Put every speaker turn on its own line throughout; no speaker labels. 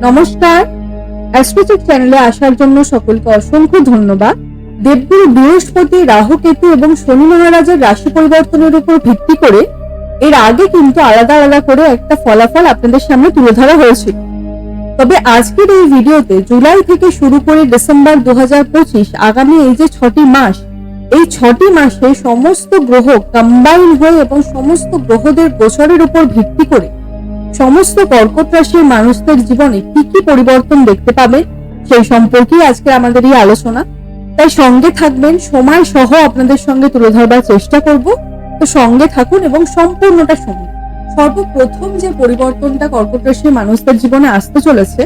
নমস্কার, অ্যাস্ট্রোচিক চ্যানেলে আসার জন্য সকলকে অসংখ্য ধন্যবাদ। দেবগুরু বৃহস্পতি, রাহু, কেতু এবং শনি মহারাজের রাশি পরিবর্তনের উপর ভিত্তি করে এর আগে কিন্তু আলাদা আলাদা করে একটা ফলাফল আপনাদের সামনে তুলে ধরা হয়েছিল। তবে আজকের এই ভিডিওতে জুলাই থেকে শুরু করে ডিসেম্বর 2025 আগামী এই যে 6টি মাস, এই 6টি মাসে সমস্ত গ্রহ কম্বাইন হয়ে এবং সমস্ত গ্রহদের গোচরের উপর ভিত্তি করে সমস্ত কর্কট রাশির মানুষদের জীবনে কি কি পরিবর্তন দেখতে পাবে সেই সম্পর্কে আজকে আমাদের এই আলোচনা। তাই সঙ্গে থাকবেন, সময় সহ আপনাদের সঙ্গে তুলে ধরবার চেষ্টা করব। তো সঙ্গে থাকুন এবং সম্পূর্ণটা শুনুন। সর্বপ্রথম যে পরিবর্তনটা কর্কট রাশির মানুষদের জীবনে আসতে চলেছে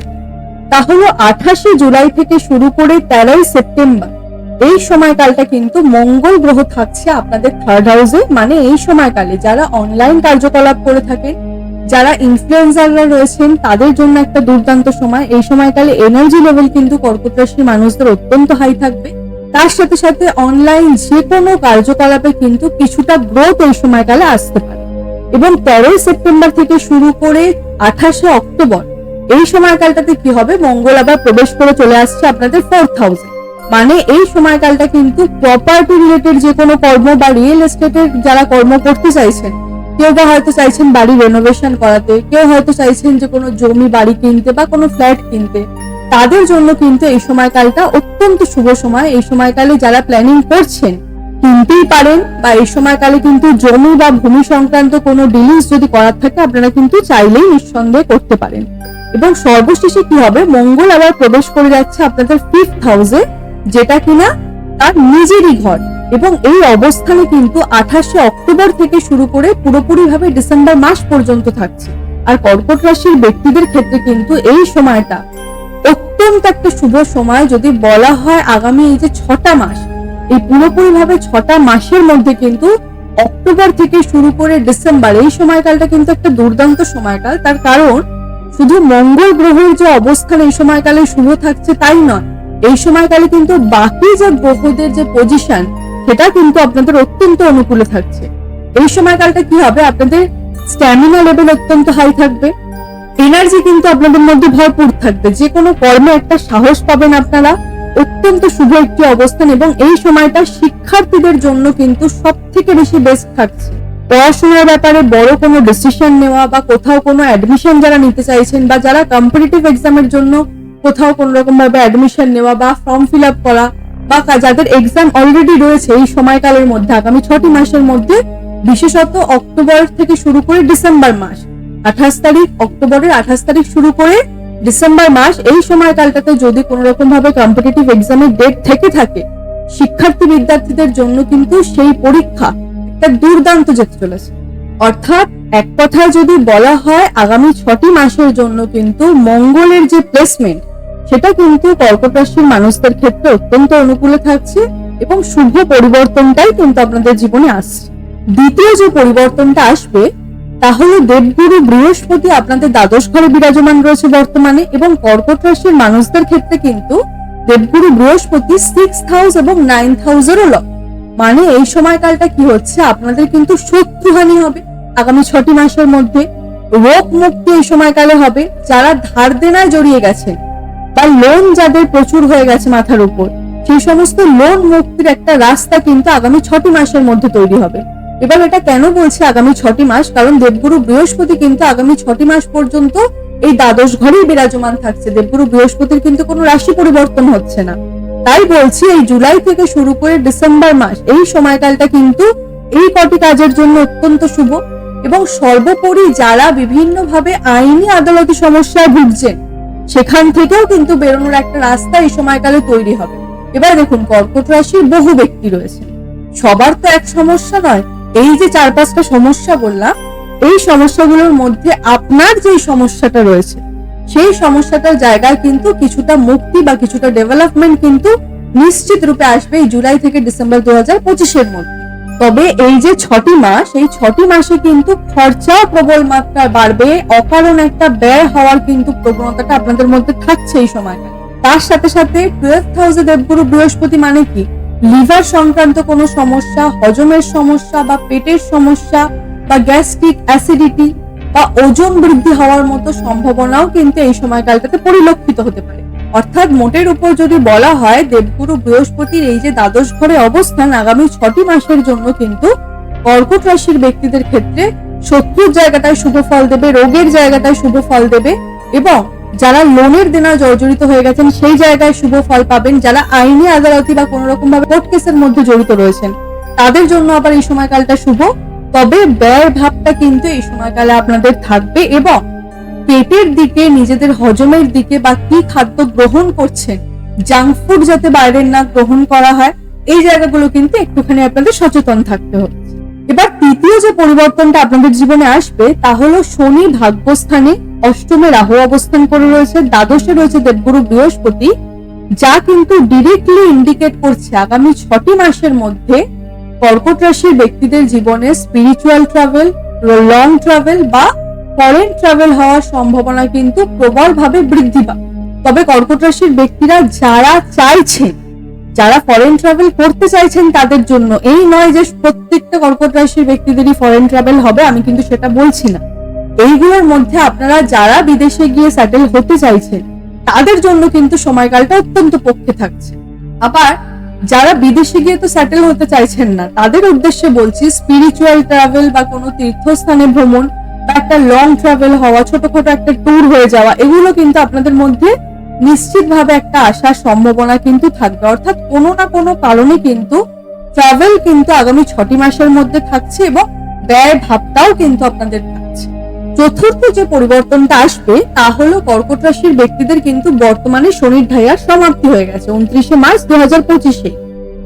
তা হলো 28 জুলাই থেকে শুরু করে 13 সেপ্টেম্বর। এই সময়কালটা কিন্তু মঙ্গল গ্রহ থাকছে আপনাদের থার্ড হাউসে। মানে এই সময়কালে যারা অনলাইন কার্যকলাপ করে থাকেন, যারা ইনফ্লুয়েন্সাররা রয়েছেন, তাদের জন্য একটা দুর্দান্ত সময়। এই সময়কালে এনার্জি লেভেল কিন্তু কর্কট রাশির মানুষদের অত্যন্ত হাই থাকবে। তার সাথে সাথে অনলাইন যে কোনো কার্যকলাপে কিন্তু কিছুটা গ্রোথ এই সময়কালে আসতে পারে। এবং 13 সেপ্টেম্বর থেকে শুরু করে 28 অক্টোবর এই সময়কালটাতে কি হবে, মঙ্গল আবার প্রবেশ করে চলে আসছে আপনাদের ফোর্থ হাউসে। মানে এই সময়কালটা কিন্তু প্রপার্টি রিলেটেড যে কোনো কর্ম বা রিয়েল এস্টেটের যারা কর্ম করতে চাইছেন, কেউ বা হয়তো চাইছেন বাড়ি রেনোভেশন করাতে, কেউ হয়তো চাইছেন যে কোনো জমি বাড়ি কিনতে বা কোনো ফ্ল্যাট কিনতে, তাদের জন্য কিন্তু এই সময়কালটা অত্যন্ত শুভ সময়। এই সময়কালে যারা প্ল্যানিং করছেন কিনতেই পারেন, বা এই সময়কালে কিন্তু জমি বা ভূমি সংক্রান্ত কোনো ডিলিংস যদি করার থাকে আপনারা কিন্তু চাইলেই নিঃসন্দেহে করতে পারেন। এবং সর্বশেষে কি হবে, মঙ্গল আবার প্রবেশ করে যাচ্ছে আপনাদের ফিফথ হাউসে, যেটা কিনা তার নিজেরই ঘর। এবং এই অবস্থানে কিন্তু 28 অক্টোবর থেকে শুরু করে পুরোপুরি ভাবে ডিসেম্বর মাস পর্যন্ত থাকছে। আর কর্কট রাশির ব্যক্তিদের ক্ষেত্রে কিন্তু এই সময়টা অত্যন্ত একটা শুভ সময়। যদি বলা হয় আগামী এই যে 6টা মাস, এই পুরোপুরি ভাবে 6টা মাসের মধ্যে কিন্তু অক্টোবর থেকে শুরু করে ডিসেম্বর এই সময়কালটা কিন্তু একটা দুর্দান্ত সময়কাল। তার কারণ শুধু মঙ্গল গ্রহের যে অবস্থান এই সময়কালে শুভ থাকছে তাই নয়, এই সময়কালে কিন্তু বাকি যে গ্রহদের যে পজিশন সেটা কিন্তু আপনাদের অত্যন্ত অনুকূলে থাকছে। এই সময়কালটা কি হবে, আপনাদের স্ট্যামিনা লেভেল অত্যন্ত হাই থাকবে, এনার্জি কিন্তু আপনাদের মধ্যে ভরপুর থাকবে, যে কোনো কর্মে একটা সাহস পাবেন আপনারা। অত্যন্ত শুভ একটি অবস্থান। এবং এই সময়টা শিক্ষার্থীদের জন্য কিন্তু সব থেকে বেশি বেস্ট থাকছে। পড়াশোনার ব্যাপারে বড় কোনো ডিসিশন নেওয়া বা কোথাও কোনো অ্যাডমিশন যারা নিতে চাইছেন, বা যারা কম্পিটিটিভ এক্সামের জন্য কোথাও কোন রকম ভাবে অ্যাডমিশন নেওয়া বা ফর্ম ফিল আপ করা, বা যাদের এক্সাম অলরেডি রয়েছে এই সময়কালের মধ্যে আগামী 6টি মাসের মধ্যে, বিশেষত অক্টোবর থেকে শুরু করে ডিসেম্বর মাস, 28 তারিখ অক্টোবরের 28 তারিখ শুরু করে ডিসেম্বর মাস, এই সময়কালটাতে যদি কোন রকম ভাবে কম্পিটিটিভ এক্সামের ডেট থেকে থাকে, শিক্ষার্থী বিদ্যার্থীদের জন্য কিন্তু সেই পরীক্ষা একটা দুর্দান্ত যেতে চলেছে। অর্থাৎ এক কথায় যদি বলা হয় আগামী 6টি মাসের জন্য কিন্তু মঙ্গলের যে প্লেসমেন্ট সেটা কিন্তু কর্কট রাশির মানুষদের ক্ষেত্রে অত্যন্ত অনুকূলে থাকছে এবং শুভ পরিবর্তনটাই কিন্তু আপনাদের জীবনে আসছে। দ্বিতীয় যে পরিবর্তনটা আসবে তাহলে দেবগুরু বৃহস্পতি আপনাদের দ্বাদশ ঘরে বিরাজমান রয়েছে বর্তমানে। এবং কর্কট রাশির মানুষদের ক্ষেত্রে কিন্তু দেবগুরু বৃহস্পতি 6th হাউস এবং 9th হাউসেরও লর্ড। মানে এই সময়কালটা কি হচ্ছে, আপনাদের কিন্তু শত্রুহানি হবে আগামী 6টি মাসের মধ্যে। রোগ মুক্তি এই সময়কালে হবে। যারা ধার দেনায় জড়িয়ে গেছেন বা লোন যাদের প্রচুর হয়ে গেছে মাথার উপর, সেই সমস্ত লোন মুক্তির একটা রাস্তা কিন্তু আগামী 6টি মাসের মধ্যে তৈরি হবে। এবার এটা কেন বলছি আগামী 6টি মাস, কারণ দেবগুরু বৃহস্পতি কিন্তু আগামী 6টি মাস পর্যন্ত এই দ্বাদশ ঘরেই বিরাজমান থাকছে। দেবগুরু বৃহস্পতির কিন্তু কোনো রাশি পরিবর্তন হচ্ছে না। তাই বলছি এই জুলাই থেকে শুরু করে ডিসেম্বর মাস এই সময়কালটা কিন্তু এই কটি কাজের জন্য অত্যন্ত শুভ। এবং সর্বোপরি যারা বিভিন্নভাবে আইনি আদালতি সমস্যায় ভুগছেন, সেখান থেকেও কিন্তু বেরোনোর একটা রাস্তা এই সময়কালে তৈরি হবে। এবার দেখুন, কর্কট রাশির বহু ব্যক্তি রয়েছে, সবার তো এক সমস্যা নয়। এই যে 4-5টা সমস্যা বললাম, এই সমস্যাগুলোর মধ্যে আপনার যে সমস্যাটা রয়েছে সেই সমস্যাটার জায়গায় কিন্তু কিছুটা মুক্তি বা কিছুটা ডেভেলপমেন্ট কিন্তু নিশ্চিত রূপে আসবে এই জুলাই থেকে ডিসেম্বর 2025 মধ্যে। তবে এই যে 6টি মাস, এই 6টি মাসে কিন্তু খরচাও প্রবল মাত্রায় বাড়বে। অকারণ একটা ব্যয় হওয়ার কিন্তু প্রবণতাটা আপনাদের মধ্যে থাকছে এই সময়টা। তার সাথে সাথে 12th হাউসে দেবগুরু বৃহস্পতি মানে কি, লিভার সংক্রান্ত কোনো সমস্যা, হজমের সমস্যা বা পেটের সমস্যা বা গ্যাস্ট্রিক অ্যাসিডিটি, বা ওজন বৃদ্ধি হওয়ার মতো সম্ভাবনাও কিন্তু এই সময়কালটাতে পরিলক্ষিত হতে পারে। অর্থাৎ মোটের উপর যদি বলা হয়, দেবগুরু বৃহস্পতির এই যে দ্বাদশ ঘরে অবস্থান আগামী 6টি মাসের জন্য কিন্তু কর্কট রাশির ব্যক্তিদের ক্ষেত্রে শত্রুর জায়গাটায় শুভ ফল দেবে, রোগের জায়গাটায় শুভ ফল দেবে, এবং যারা লোনের দেনা জর্জরিত হয়ে গেছেন সেই জায়গায় শুভ ফল পাবেন। যারা আইনি আদালতি বা কোন রকম ভাবে কোর্ট কেসের মধ্যে জড়িত রয়েছেন তাদের জন্য আবার এই সময়কালটা শুভ। তবে ব্যয় ভাবটা কিন্তু এই সময়কালে আপনাদের থাকবে, এবং পেটের দিকে, নিজেদের হজমের দিকে বা কি খাদ্য গ্রহণ করছেন, জাঙ্ক ফুড যাতে বাইরের না গ্রহণ করা হয়, এই জায়গাগুলো কিন্তু একটুখানি আপনাদের সচেতন থাকতে হবে। এবার তৃতীয় যে পরিবর্তনটা আপনাদের জীবনে আসবে তা হলো শনি ভাগ্যস্থানে অষ্টমে রাহু অবস্থান করে রয়েছে, দ্বাদশে রয়েছে দেবগুরু বৃহস্পতি, যা কিন্তু ডিরেক্টলি ইন্ডিকেট করছে আগামী 6টি মাসের মধ্যে কর্কট রাশির ব্যক্তিদের জীবনে স্পিরিচুয়াল ট্রাভেল, লং ট্রাভেল বা ফরেন ট্রাভেল হওয়ার সম্ভাবনা কিন্তু প্রবলভাবে বৃদ্ধি পাবে। তবে কর্কট রাশির ব্যক্তিরা যারা চাইছেন, যারা ফরেন ট্রাভেল করতে চাইছেন তাদের জন্য, এই নয় যে প্রত্যেকটা কর্কট রাশির ব্যক্তিদেরই ফরেন ট্রাভেল হবে, আমি কিন্তু সেটা বলছি না। এইগুলোর মধ্যে আপনারা যারা বিদেশে গিয়ে সেটেল হতে চাইছেন তাদের জন্য কিন্তু সময়কালটা অত্যন্ত পক্ষে থাকছে। আবার যারা বিদেশে গিয়ে তো সেটেল হতে চাইছেন না তাদের উদ্দেশ্যে বলছি, স্পিরিচুয়াল ট্রাভেল বা কোনো তীর্থস্থানে ভ্রমণ বা একটা লং ট্রাভেল হওয়া, ছোটখাটো একটা ট্যুর হয়ে যাওয়া, এগুলো কিন্তু আপনাদের মধ্যে নিশ্চিতভাবে একটা আসার সম্ভাবনা কিন্তু থাকবে। অর্থাৎ কোনো না কোনো কারণে কিন্তু ট্রাভেল কিন্তু আগামী 6টি মাসের মধ্যে থাকছে, এবং ব্যয় ভাবটাও কিন্তু আপনাদের থাকছে। চতুর্থ যে পরিবর্তনটা আসবে তা হলো কর্কট রাশির ব্যক্তিদের কিন্তু বর্তমানে শনির ঢাইয়ার সমাপ্তি হয়ে গেছে 29শে মার্চ 2025-এ,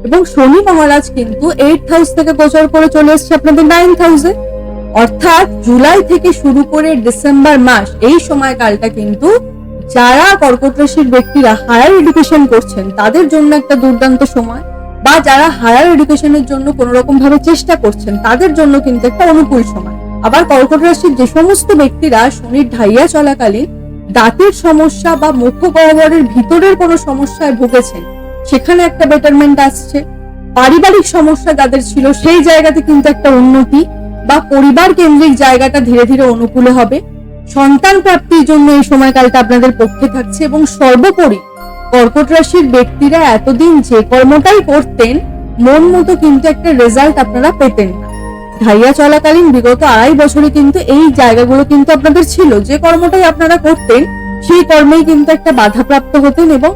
এবং শনি মহারাজ কিন্তু 8th হাউস থেকে গোচর করে চলে এসেছে আপনাদের 9th হাউসে। অর্থাৎ জুলাই থেকে শুরু করে ডিসেম্বর মাস, এই সময়কালটা কিন্তু যারা কর্কট রাশির ব্যক্তিরা হায়ার এডুকেশন করছেন তাদের জন্য একটা দুর্দান্ত সময়, বা যারা হায়ার এডুকেশনের জন্য কোন রকম ভাবে চেষ্টা করছেন তাদের জন্য কিন্তু একটা অনুকূল সময়। আবার কর্কট রাশির যে সমস্ত ব্যক্তিরা শনির ঢাইয়া চলাকালীন দাঁতের সমস্যা বা মুখগহ্বরের ভিতরের কোনো সমস্যায় ভুগেছেন, সেখানে একটা বেটারমেন্ট আসছে। পারিবারিক সমস্যা যাদের ছিল সেই জায়গাতে কিন্তু একটা উন্নতি বা পরিবার কেন্দ্রিক জায়গাটা ধীরে ধীরে অনুকূলে হবে। সন্তান প্রাপ্তির জন্য এই সময়কালটা আপনাদের পক্ষে থাকছে, এবং সর্বোপরি কর্কট রাশির ব্যক্তিরা এতদিন যে কর্মটাই করতেন মন মতো কিন্তু একটা রেজাল্ট আপনারা পেতেন না। ঢাইয়া চলাকালীন বিগত 2.5 বছরে কিন্তু এই জায়গাগুলো কিন্তু আপনাদের ছিল, যে কর্মটাই আপনারা করতেন সেই কর্মেই কিন্তু একটা বাধাপ্রাপ্ত হতেন, এবং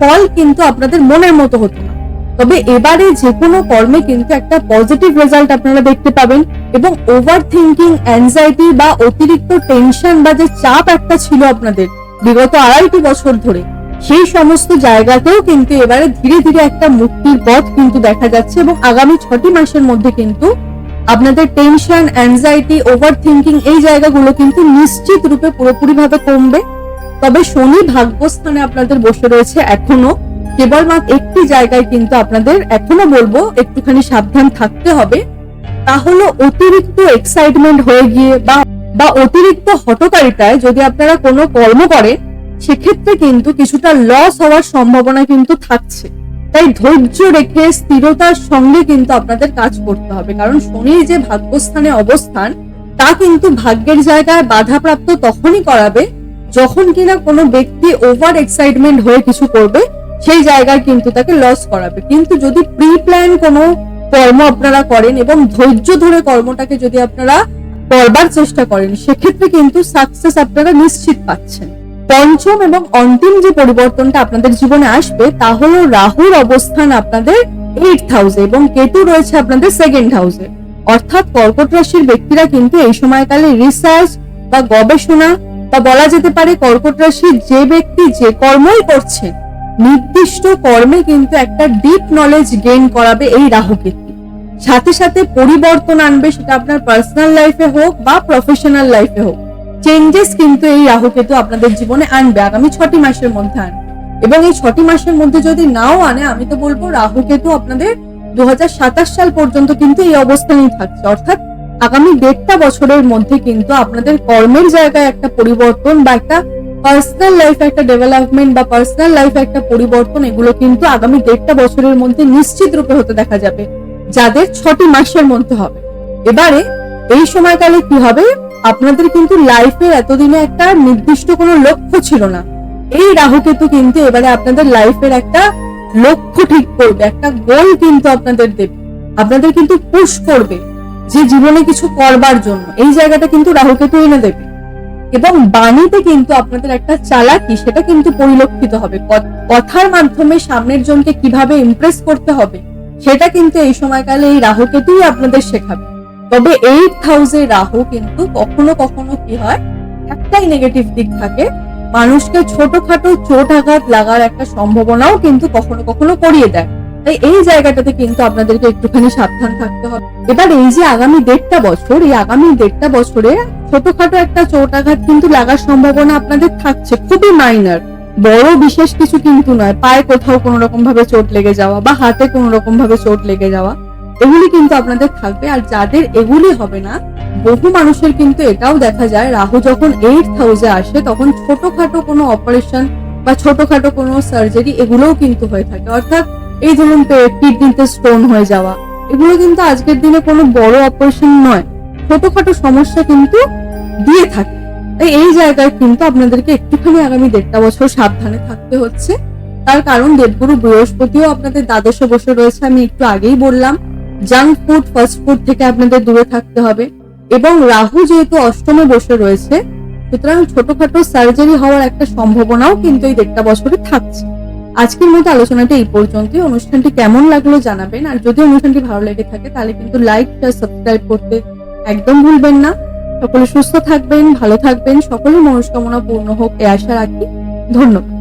ফল কিন্তু আপনাদের মনের মতো হতো না। তবে এবারে যে কোনো কর্মে কিন্তু একটা পজিটিভ রেজাল্ট আপনারা দেখতে পাবেন, এবং ওভার থিঙ্কিং, অ্যাংজাইটি বা অতিরিক্ত টেনশন বা যে চাপ একটা ছিল আপনাদের বিগত 2.5 বছর ধরে, সেই সমস্ত জায়গাতেও কিন্তু এবারে ধীরে ধীরে একটা মুক্তির পথ কিন্তু দেখা যাচ্ছে, এবং আগামী 6টি মাসের মধ্যে কিন্তু আপনাদের টেনশন, অ্যাংজাইটি, ওভার থিঙ্কিং এই জায়গাগুলো কিন্তু নিশ্চিত রূপে পুরোপুরি ভাবে কমবে। তবে শনি ভাগ্যস্থানে আপনাদের বসে রয়েছে এখনো, কেবলমাত্র একটি জায়গায় কিন্তু আপনাদের এখনো বলবো একটুখানি সাবধান থাকতে হবে, তা হলো অতিরিক্ত এক্সাইটমেন্ট হয়ে গিয়ে বা অতিরিক্ত হঠকারিতায় যদি আপনারা কোনো কর্ম করেন সেক্ষেত্রে কিন্তু কিছুটা লস হওয়ার সম্ভাবনা কিন্তু থাকছে। তাই ধৈর্য রেখে স্থিরতার সঙ্গে কিন্তু আপনাদের কাজ করতে হবে, কারণ শনির যে ভাগ্যস্থানে অবস্থান তা কিন্তু ভাগ্যের জায়গায় বাধাপ্রাপ্ত তখনই করাবে যখন কিনা কোনো ব্যক্তি ওভার এক্সাইটমেন্ট হয়ে কিছু করবে, সেই জায়গায় কিন্তু তাকে লস করাবে। কিন্তু যদি প্রি প্ল্যান কোনো কর্ম আপনারা করেন এবং ধৈর্য ধরে কর্মটাকে যদি আপনারা করবার চেষ্টা করেন, সেক্ষেত্রে কিন্তু সাকসেস আপনারা নিশ্চিত পাচ্ছেন। পঞ্চম এবং অন্তিম যে পরিবর্তনটা আপনাদের জীবনে আসবে তা হলো রাহুর অবস্থান আপনাদের 8th হাউসে এবং কেতু রয়েছে আপনাদের 2nd হাউসে। অর্থাৎ কর্কট রাশির ব্যক্তিরা কিন্তু এই সময়কালে রিসার্চ বা গবেষণা বা বলা যেতে পারে কর্কট রাশির যে ব্যক্তি যে কর্মই করছেন নির্দিষ্ট কর্মে কিন্তু একটা ডিপ নলেজ গেইন করাবে এই রাহু কেতু। সাথে সাথে পরিবর্তন আনবে, সেটা আপনার পার্সোনাল লাইফে হোক বা প্রফেশনাল লাইফে হোক। চেঞ্জেস কিন্তু এই রাহু কেতু আপনাদের জীবনে আনবে, আগামী 6টি মাসের মধ্যে আনবে। এবং এই 6টি মাসের মধ্যে যদি নাও আনে, আমি তো বলবো রাহু কেতু আপনাদের 2027 সাল পর্যন্ত কিন্তু এই অবস্থানেই থাকছে। অর্থাৎ আগামী 1.5 বছরের মধ্যে কিন্তু আপনাদের কর্মের জায়গায় একটা পরিবর্তন বা একটা পার্সোনাল লাইফে একটা ডেভেলপমেন্ট বা পার্সোনাল লাইফে একটা পরিবর্তন, এগুলো কিন্তু আগামী 1.5 বছরের মধ্যে নিশ্চিত রূপে হতে দেখা যাবে, যাদের 6টি মাসের মধ্যে হবে। এবারে এই সময়কালে কি হবে, আপনাদের কিন্তু লাইফের এতদিনে একটা নির্দিষ্ট কোনো লক্ষ্য ছিল না, এই রাহু কেতু কিন্তু এবারে আপনাদের লাইফের একটা লক্ষ্য ঠিক করবে, একটা গোল কিন্তু আপনাদের দেবে, আপনাদের কিন্তু পুশ করবে যে জীবনে কিছু করবার জন্য। এই জায়গাটা কিন্তু রাহু কেতু এনে দেবে। এবং বাণীতে কিন্তু আপনাদের একটা চালাকি সেটা কিন্তু পরিলক্ষিত হবে, কথার মাধ্যমে সামনের জনকে কিভাবে ইমপ্রেস করতে হবে সেটা কিন্তু এই সময়কালে এই রাহু কেতুই আপনাদের শেখাবে। তবে 8th হাউসে রাহু কিন্তু কখনো কখনো কি হয়, একটাই নেগেটিভ দিক থাকে, মানুষকে ছোটখাটো চোট আঘাত লাগার একটা সম্ভাবনাও কিন্তু কখনো কখনো করিয়ে দেয়। তাই এই জায়গাটাতে কিন্তু আপনাদেরকে একটুখানি সাবধান থাকতে হবে। এবার এই যে আগামী 1.5 বছর, এই আগামী 1.5 বছরে ছোটখাটো একটা চোট আঘাত কিন্তু লাগার সম্ভাবনা আপনাদের থাকছে, খুবই মাইনার, বড় বিশেষ কিছু কিন্তু নয়। পায়ে কোথাও কোনো রকম ভাবে চোট লেগে যাওয়া বা হাতে কোনো রকম ভাবে চোট লেগে যাওয়া, এগুলি কিন্তু আপনাদের থাকবে। আর যাদের এগুলি হবে না, বহু মানুষের কিন্তু এটাও দেখা যায় রাহু যখন 8th হাউসে আসে তখন ছোটখাটো কোনো অপারেশন বা ছোটখাটো কোনো সার্জারি এগুলোও কিন্তু হয়ে থাকে। অর্থাৎ এই ধরুন কিডনিতে স্টোন হয়ে যাওয়া, এগুলো কিন্তু আজকের দিনে কোনো বড় অপারেশন নয়, ছোটখাটো সমস্যা কিন্তু দিয়ে থাকে। তাই এই জায়গায় কিন্তু আপনাদেরকে একটুখানি আগামী 1.5 বছর সাবধানে থাকতে হচ্ছে। তার কারণ দেবগুরু বৃহস্পতিও আপনাদের দ্বাদশে বসে রয়েছে, আমি একটু আগেই বললাম। জাঙ্ক ফুড, ফাস্ট ফুড থেকে আপনাদের দূরে থাকতে হবে। এবং রাহু যেহেতু অষ্টমে বসে রয়েছে, সুতরাং ছোটখাটো সার্জারি হওয়ার একটা সম্ভাবনাও কিন্তু এই 1.5 বছরে থাকছে। আজকের মতো আলোচনাটা এই পর্যন্তই। অনুষ্ঠানটি কেমন লাগলো জানাবেন, আর যদি অনুষ্ঠানটি ভালো লেগে থাকে তাহলে কিন্তু লাইক, শেয়ার, সাবস্ক্রাইব করতে একদম ভুলবেন না। সকলে সুস্থ থাকবেন, ভালো থাকবেন, সকলের মনস্কামনা পূর্ণ হোক এই আশা রাখি। ধন্যবাদ।